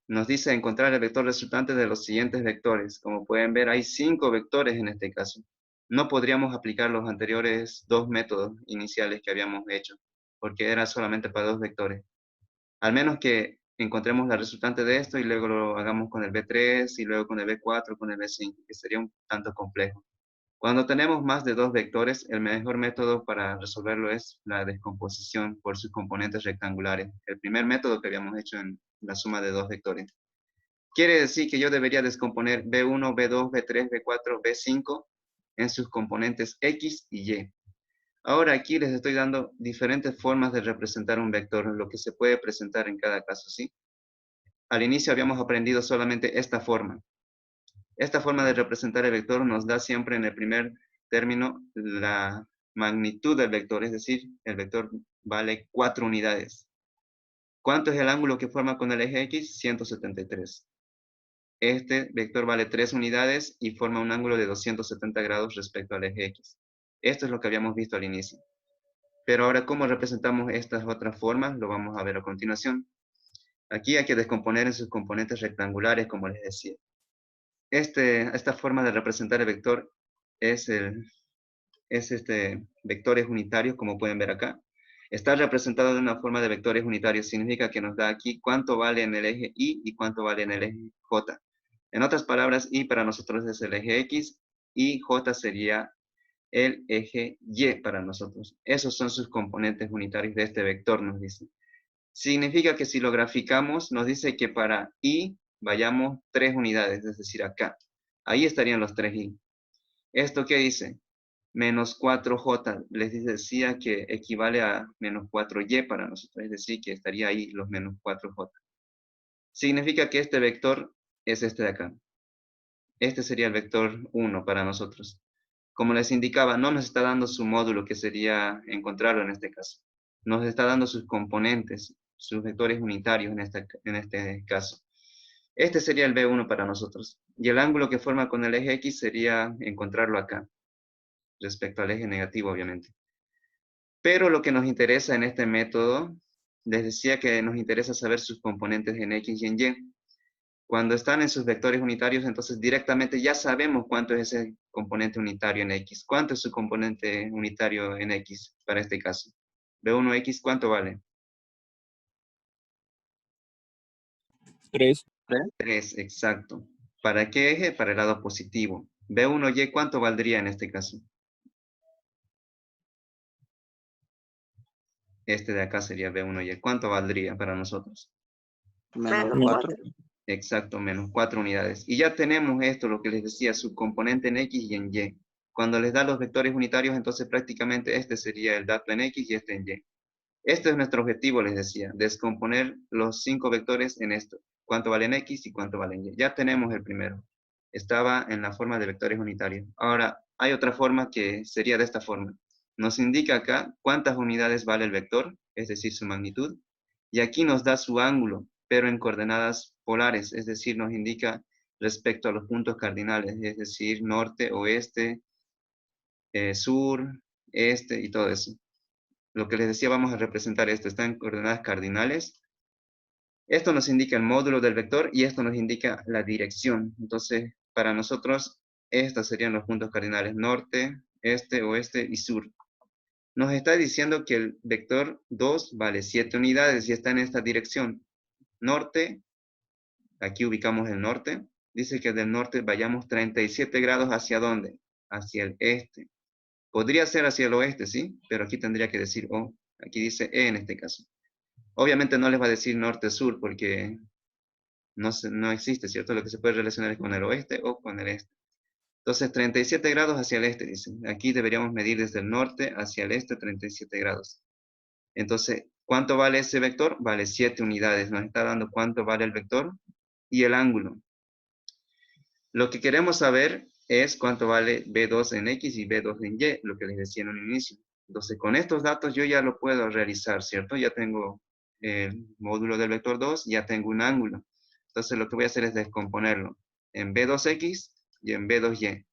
Nos dice encontrar el vector resultante de los siguientes vectores. Como pueden ver, hay 5 vectores en este caso. No podríamos aplicar los anteriores 2 métodos iniciales que habíamos hecho, porque era solamente para 2 vectores. Al menos que encontremos la resultante de esto y luego lo hagamos con el B3 y luego con el B4, con el B5, que sería un tanto complejo. Cuando tenemos más de 2 vectores, el mejor método para resolverlo es la descomposición por sus componentes rectangulares. El primer método que habíamos hecho en la suma de 2 vectores. Quiere decir que yo debería descomponer B1, B2, B3, B4, B5 en sus componentes X y Y. Ahora aquí les estoy dando diferentes formas de representar un vector, lo que se puede presentar en cada caso, ¿sí? Al inicio habíamos aprendido solamente esta forma. Esta forma de representar el vector nos da siempre en el primer término la magnitud del vector, es decir, el vector vale 4 unidades. ¿Cuánto es el ángulo que forma con el eje X? 173. Este vector vale 3 unidades y forma un ángulo de 270 grados respecto al eje X. Esto es lo que habíamos visto al inicio. Pero ahora, ¿cómo representamos estas otras formas? Lo vamos a ver a continuación. Aquí hay que descomponer en sus componentes rectangulares, como les decía. Esta forma de representar el vector es vectores unitarios, como pueden ver acá. Está representado de una forma de vectores unitarios. Significa que nos da aquí cuánto vale en el eje Y y cuánto vale en el eje J. En otras palabras, Y para nosotros es el eje X y J sería el eje Y para nosotros. Esos son sus componentes unitarios de este vector, nos dice. Significa que si lo graficamos, nos dice que para Y vayamos 3 unidades, es decir, acá. Ahí estarían los 3Y. ¿Esto qué dice? Menos 4J, les decía que equivale a menos 4Y para nosotros, es decir, que estaría ahí los menos 4J. Significa que este vector es este de acá. Este sería el vector 1 para nosotros. Como les indicaba, no nos está dando su módulo, que sería encontrarlo en este caso. Nos está dando sus componentes, sus vectores unitarios en este caso. Este sería el B1 para nosotros. Y el ángulo que forma con el eje X sería encontrarlo acá, respecto al eje negativo, obviamente. Pero lo que nos interesa en este método, les decía que nos interesa saber sus componentes en X y en Y. Cuando están en sus vectores unitarios, entonces directamente ya sabemos cuánto es ese componente unitario en X. ¿Cuánto es su componente unitario en X para este caso? B1X, ¿cuánto vale? 3. 3, exacto. ¿Para qué eje? Para el lado positivo. B1Y, ¿cuánto valdría en este caso? Este de acá sería B1Y. ¿Cuánto valdría para nosotros? Menos Menos 4. Exacto, menos 4 unidades. Y ya tenemos esto, lo que les decía, su componente en X y en Y. Cuando les da los vectores unitarios, entonces prácticamente este sería el dato en X y este en Y. Este es nuestro objetivo, les decía, descomponer los 5 vectores en esto. Cuánto vale en X y cuánto vale en Y. Ya tenemos el primero. Estaba en la forma de vectores unitarios. Ahora, hay otra forma que sería de esta forma. Nos indica acá cuántas unidades vale el vector, es decir, su magnitud. Y aquí nos da su ángulo, pero en coordenadas polares, es decir, nos indica respecto a los puntos cardinales, es decir, norte, oeste, sur, este y todo eso. Lo que les decía, vamos a representar esto, está en coordenadas cardinales. Esto nos indica el módulo del vector y esto nos indica la dirección. Entonces, para nosotros, estos serían los puntos cardinales, norte, este, oeste y sur. Nos está diciendo que el vector 2 vale 7 unidades y está en esta dirección. Norte, aquí ubicamos el norte. Dice que del norte vayamos 37 grados hacia dónde? Hacia el este. Podría ser hacia el oeste, ¿sí? Pero aquí tendría que decir O. Aquí dice E en este caso. Obviamente no les va a decir norte-sur porque no existe, ¿cierto? Lo que se puede relacionar es con el oeste o con el este. Entonces, 37 grados hacia el este, dicen. Aquí deberíamos medir desde el norte hacia el este 37 grados. Entonces, ¿cuánto vale ese vector? Vale 7 unidades. Nos está dando cuánto vale el vector y el ángulo. Lo que queremos saber es cuánto vale B2 en X y B2 en Y, lo que les decía en un inicio. Entonces, con estos datos yo ya lo puedo realizar, ¿cierto? Ya tengo el módulo del vector 2, ya tengo un ángulo. Entonces, lo que voy a hacer es descomponerlo en B2X y en B2Y,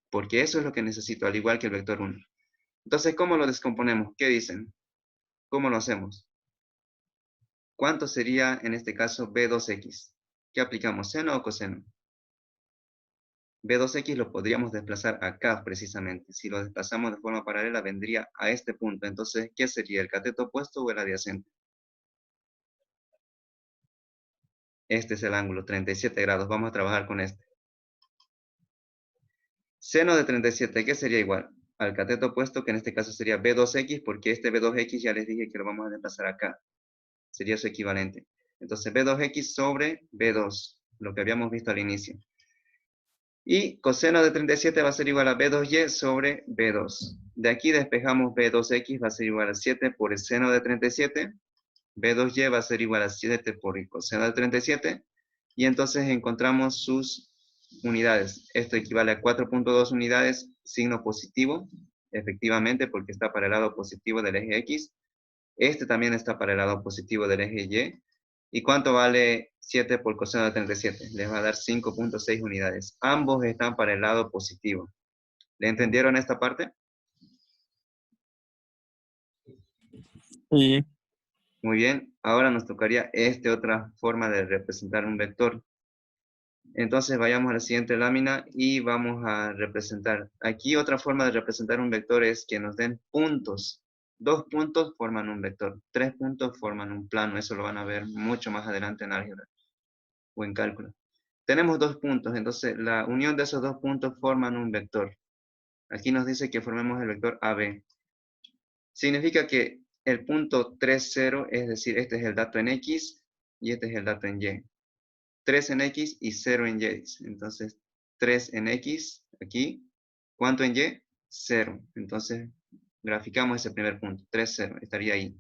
porque eso es lo que necesito, al igual que el vector 1. Entonces, ¿cómo lo descomponemos? ¿Qué dicen? ¿Cómo lo hacemos? ¿Cuánto sería, en este caso, B2X? ¿Qué aplicamos? ¿Seno o coseno? B2X lo podríamos desplazar acá precisamente. Si lo desplazamos de forma paralela, vendría a este punto. Entonces, ¿qué sería? ¿El cateto opuesto o el adyacente? Este es el ángulo, 37 grados. Vamos a trabajar con este. Seno de 37, ¿qué sería igual? Al cateto opuesto, que en este caso sería B2X, porque este B2X ya les dije que lo vamos a desplazar acá. Sería su equivalente. Entonces, B2X sobre B2, lo que habíamos visto al inicio. Y coseno de 37 va a ser igual a B2Y sobre B2. De aquí despejamos B2X, va a ser igual a 7 por el seno de 37. B2Y va a ser igual a 7 por el coseno de 37. Y entonces encontramos sus unidades. Esto equivale a 4.2 unidades, signo positivo, efectivamente, porque está para el lado positivo del eje X. Este también está para el lado positivo del eje Y. ¿Y cuánto vale 7 por coseno de 37? Les va a dar 5.6 unidades. Ambos están para el lado positivo. ¿Le entendieron esta parte? Sí. Muy bien. Ahora nos tocaría esta otra forma de representar un vector. Entonces vayamos a la siguiente lámina y vamos a representar. Aquí otra forma de representar un vector es que nos den puntos. 2 puntos forman un vector. 3 puntos forman un plano. Eso lo van a ver mucho más adelante en álgebra o en cálculo. Tenemos 2 puntos, entonces la unión de esos 2 puntos forman un vector. Aquí nos dice que formemos el vector AB. Significa que el punto 3, 0, es decir, este es el dato en X y este es el dato en Y. 3 en X y 0 en Y. Entonces, 3 en X, aquí. ¿Cuánto en Y? 0. Entonces, graficamos ese primer punto. 3, 0, estaría ahí.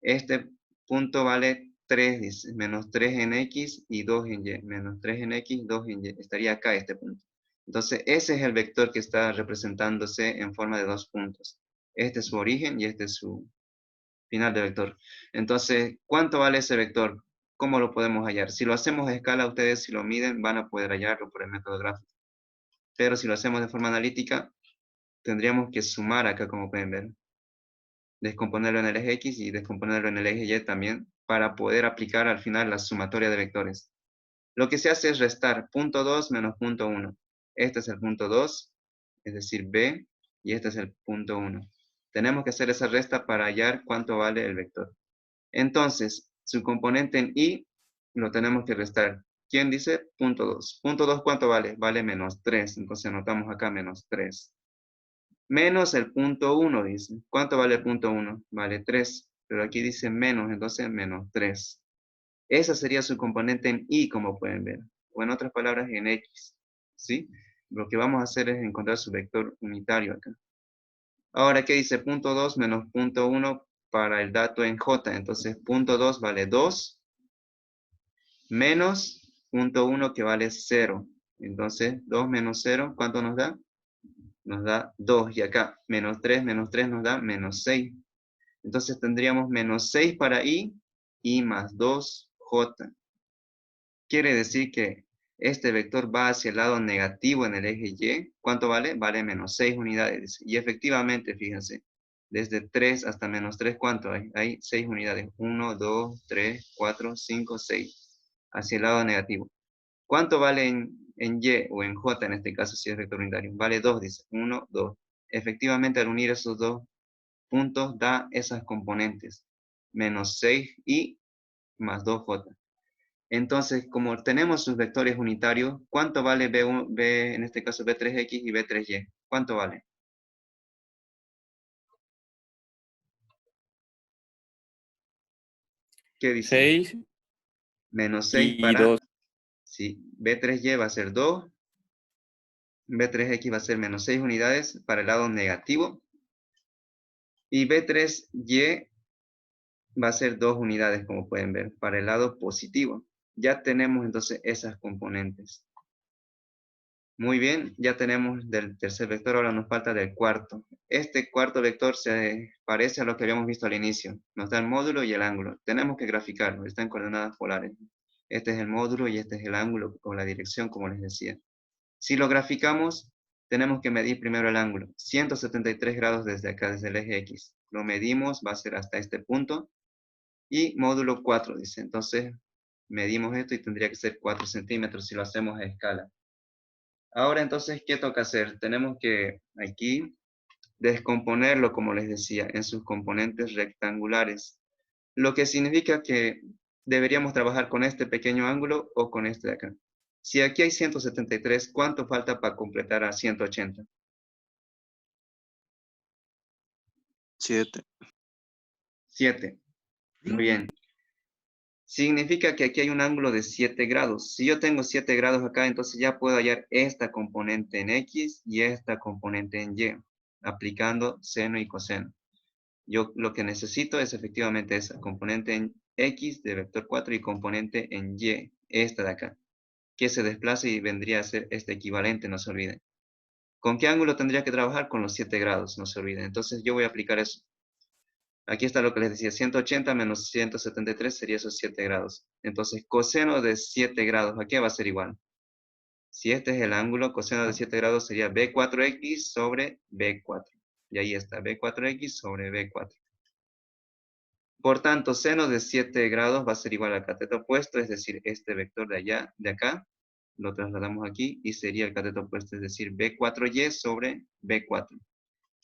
Este punto vale 3, dice, menos 3 en X y 2 en Y. Menos 3 en X, 2 en Y. Estaría acá este punto. Entonces, ese es el vector que está representándose en forma de 2 puntos. Este es su origen y este es su final de vector. Entonces, ¿cuánto vale ese vector? ¿Cómo lo podemos hallar? Si lo hacemos a escala, ustedes si lo miden van a poder hallarlo por el método gráfico. Pero si lo hacemos de forma analítica, tendríamos que sumar acá, como pueden ver. Descomponerlo en el eje X y descomponerlo en el eje Y también, para poder aplicar al final la sumatoria de vectores. Lo que se hace es restar punto 2 menos punto 1. Este es el punto 2, es decir, B, y este es el punto 1. Tenemos que hacer esa resta para hallar cuánto vale el vector. Entonces, su componente en I lo tenemos que restar. ¿Quién dice? Punto 2. Punto 2, ¿cuánto vale? Vale menos 3. Entonces anotamos acá menos 3. Menos el punto 1, dice. ¿Cuánto vale el punto 1? Vale 3. Pero aquí dice menos, entonces menos 3. Esa sería su componente en Y, como pueden ver. O en otras palabras, en X. ¿Sí? Lo que vamos a hacer es encontrar su vector unitario acá. Ahora, ¿qué dice? Punto 2 menos punto 1 para el dato en J. Entonces, punto 2 vale 2 menos punto 1 que vale 0. Entonces, 2 menos 0, ¿cuánto nos da? Nos da 2. Y acá, menos 3 nos da menos 6. Entonces, tendríamos menos 6 para y más 2, J. Quiere decir que este vector va hacia el lado negativo en el eje Y. ¿Cuánto vale? Vale menos 6 unidades. Y efectivamente, fíjense, desde 3 hasta menos 3, ¿cuánto hay? Hay 6 unidades. 1, 2, 3, 4, 5, 6. Hacia el lado negativo. ¿Cuánto vale en Y o en J en este caso si es vector unitario? Vale 2, dice. 1, 2. Efectivamente, al unir esos dos puntos da esas componentes. Menos 6y más 2J. Entonces, como tenemos sus vectores unitarios, ¿cuánto vale B1, B, en este caso B3X y B3Y? ¿Cuánto vale? ¿Qué dicen? 6 Menos 6 y para, 2. sí, B3Y va a ser 2, B3X va a ser menos 6 unidades para el lado negativo, y B3Y va a ser 2 unidades, como pueden ver, para el lado positivo. Ya tenemos entonces esas componentes. Muy bien, ya tenemos del tercer vector, ahora nos falta del cuarto. Este cuarto vector se parece a lo que habíamos visto al inicio. Nos da el módulo y el ángulo. Tenemos que graficarlo, está en coordenadas polares. Este es el módulo y este es el ángulo o la dirección, como les decía. Si lo graficamos, tenemos que medir primero el ángulo. 173 grados desde acá, desde el eje X. Lo medimos, va a ser hasta este punto. Y módulo 4, dice. Entonces, Medimos esto y tendría que ser 4 centímetros si lo hacemos a escala. Ahora entonces, ¿qué toca hacer? Tenemos que aquí descomponerlo, como les decía, en sus componentes rectangulares. Lo que significa que deberíamos trabajar con este pequeño ángulo o con este de acá. Si aquí hay 173, ¿cuánto falta para completar a 180? 7. 7. Muy bien. Significa que aquí hay un ángulo de 7 grados. Si yo tengo 7 grados acá, entonces ya puedo hallar esta componente en X y esta componente en Y, aplicando seno y coseno. Yo lo que necesito es efectivamente esa componente en X de vector 4 y componente en Y, esta de acá, que se desplace y vendría a ser este equivalente, no se olviden. ¿Con qué ángulo tendría que trabajar? Con los 7 grados, no se olviden. Entonces yo voy a aplicar eso. Aquí está lo que les decía, 180 menos 173 sería esos 7 grados. Entonces, coseno de 7 grados, ¿a qué va a ser igual? Si este es el ángulo, coseno de 7 grados sería B4X sobre B4. Y ahí está, B4X sobre B4. Por tanto, seno de 7 grados va a ser igual al cateto opuesto, es decir, este vector de allá, de acá, lo trasladamos aquí y sería el cateto opuesto, es decir, B4Y sobre B4.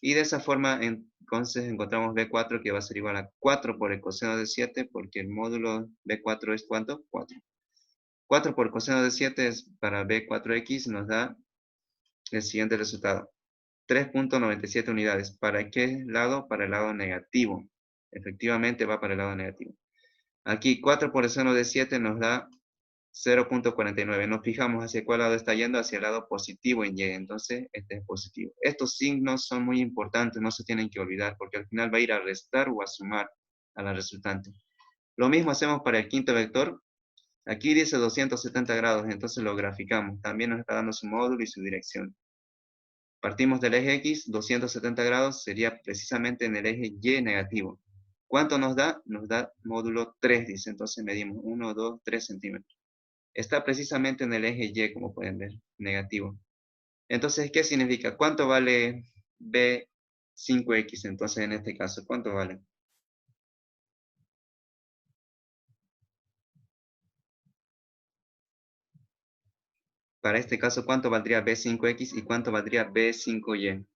Y de esa forma, entonces, encontramos B4 que va a ser igual a 4 por el coseno de 7, porque el módulo B4 es ¿cuánto? 4. 4 por coseno de 7 es para B4X, nos da el siguiente resultado. 3.97 unidades. ¿Para qué lado? Para el lado negativo. Efectivamente va para el lado negativo. Aquí 4 por el seno de 7 nos da 0.49. Nos fijamos hacia cuál lado está yendo, hacia el lado positivo en Y. Entonces, este es positivo. Estos signos son muy importantes, no se tienen que olvidar, porque al final va a ir a restar o a sumar a la resultante. Lo mismo hacemos para el quinto vector. Aquí dice 270 grados, entonces lo graficamos. También nos está dando su módulo y su dirección. Partimos del eje X, 270 grados sería precisamente en el eje Y negativo. ¿Cuánto nos da? Nos da módulo 3, dice. Entonces medimos 1, 2, 3 centímetros. Está precisamente en el eje Y, como pueden ver, negativo. Entonces, ¿qué significa? ¿Cuánto vale B5X? Entonces, en este caso, ¿cuánto vale? Para este caso, ¿cuánto valdría B5X y cuánto valdría B5Y?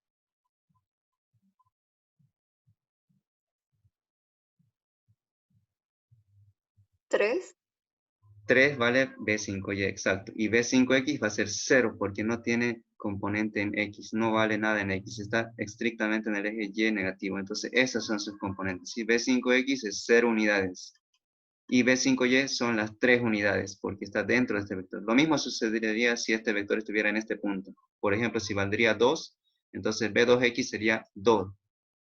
3. 3 vale B5Y, exacto. Y B5X va a ser 0 porque no tiene componente en X, no vale nada en X, está estrictamente en el eje Y negativo. Entonces, esas son sus componentes. Si B5X es 0 unidades y B5Y son las 3 unidades porque está dentro de este vector. Lo mismo sucedería si este vector estuviera en este punto. Por ejemplo, si valdría 2, entonces B2X sería 2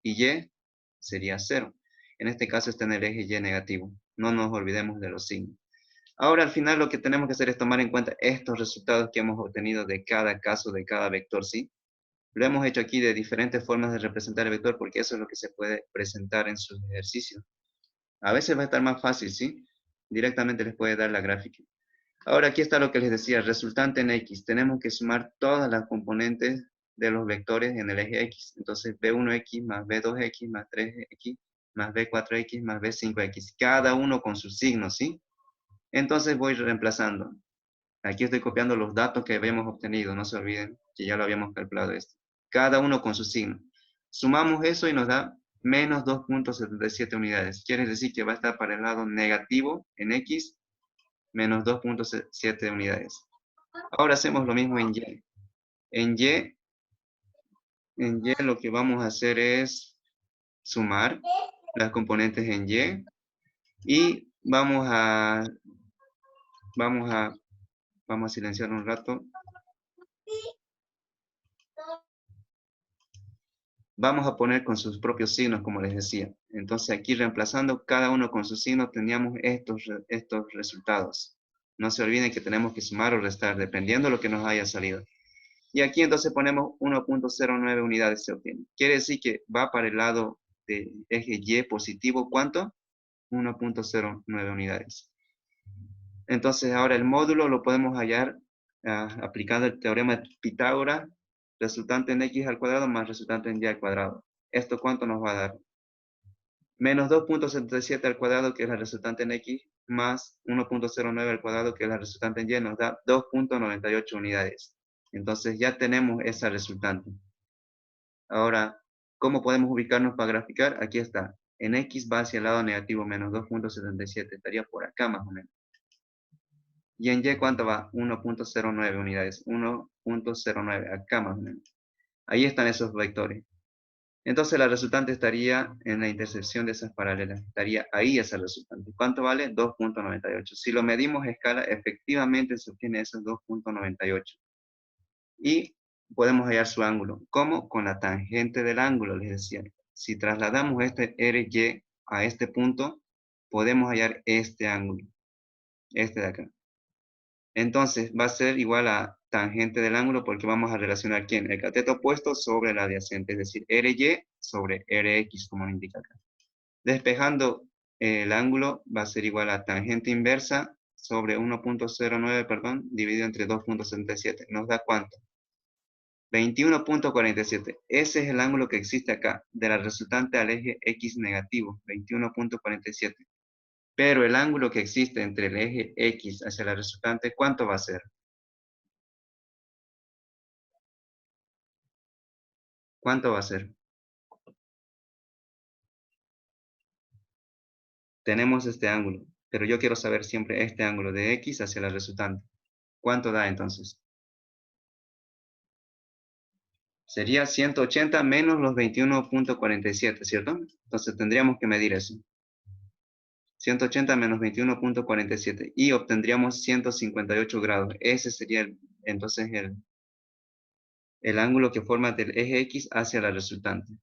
y Y sería 0. En este caso está en el eje Y negativo. No nos olvidemos de los signos. Ahora, al final, lo que tenemos que hacer es tomar en cuenta estos resultados que hemos obtenido de cada caso, de cada vector, ¿sí? Lo hemos hecho aquí de diferentes formas de representar el vector porque eso es lo que se puede presentar en sus ejercicios. A veces va a estar más fácil, ¿sí? Directamente les puede dar la gráfica. Ahora, aquí está lo que les decía, resultante en X. Tenemos que sumar todas las componentes de los vectores en el eje X. Entonces, B1X más B2X más 3X más B4X más B5X. Cada uno con su signo, ¿sí? Entonces voy reemplazando. Aquí estoy copiando los datos que habíamos obtenido. No se olviden que ya lo habíamos calculado esto. Cada uno con su signo. Sumamos eso y nos da menos 2.77 unidades. Quiere decir que va a estar para el lado negativo en X, menos 2.7 unidades. Ahora hacemos lo mismo en Y. En Y lo que vamos a hacer es sumar las componentes en Y y vamos a silenciar un rato. Vamos a poner con sus propios signos, como les decía. Entonces aquí reemplazando cada uno con su signo, teníamos estos resultados. No se olviden que tenemos que sumar o restar, dependiendo de lo que nos haya salido. Y aquí entonces ponemos 1.09 unidades se obtiene. Quiere decir que va para el lado del eje Y positivo, ¿cuánto? 1.09 unidades. Entonces ahora el módulo lo podemos hallar aplicando el teorema de Pitágoras, resultante en X al cuadrado más resultante en Y al cuadrado. ¿Esto cuánto nos va a dar? Menos 2.77 al cuadrado, que es la resultante en X, más 1.09 al cuadrado, que es la resultante en Y, nos da 2.98 unidades. Entonces ya tenemos esa resultante. Ahora, ¿cómo podemos ubicarnos para graficar? Aquí está. En X va hacia el lado negativo, menos 2.77. Estaría por acá más o menos. Y en Y, ¿cuánto va? 1.09 unidades. 1.09, acá más o menos. Ahí están esos vectores. Entonces la resultante estaría en la intersección de esas paralelas. Estaría ahí esa resultante. ¿Cuánto vale? 2.98. Si lo medimos a escala, efectivamente se obtiene esos 2.98. Y podemos hallar su ángulo. ¿Cómo? Con la tangente del ángulo, les decía. Si trasladamos este RY a este punto, podemos hallar este ángulo. Este de acá. Entonces va a ser igual a tangente del ángulo porque vamos a relacionar ¿quién? El cateto opuesto sobre el adyacente, es decir, RY sobre RX, como indica acá. Despejando el ángulo va a ser igual a tangente inversa sobre 1.09, perdón, dividido entre 2.77. ¿Nos da cuánto? 21.47. Ese es el ángulo que existe acá, de la resultante al eje X negativo, 21.47. Pero el ángulo que existe entre el eje X hacia la resultante, ¿cuánto va a ser? ¿Cuánto va a ser? Tenemos este ángulo, pero yo quiero saber siempre este ángulo de X hacia la resultante. ¿Cuánto da entonces? Sería 180 menos los 21.47, ¿cierto? Entonces tendríamos que medir eso. 180 menos 21.47 y obtendríamos 158 grados. Ese sería entonces el ángulo que forma del eje X hacia la resultante.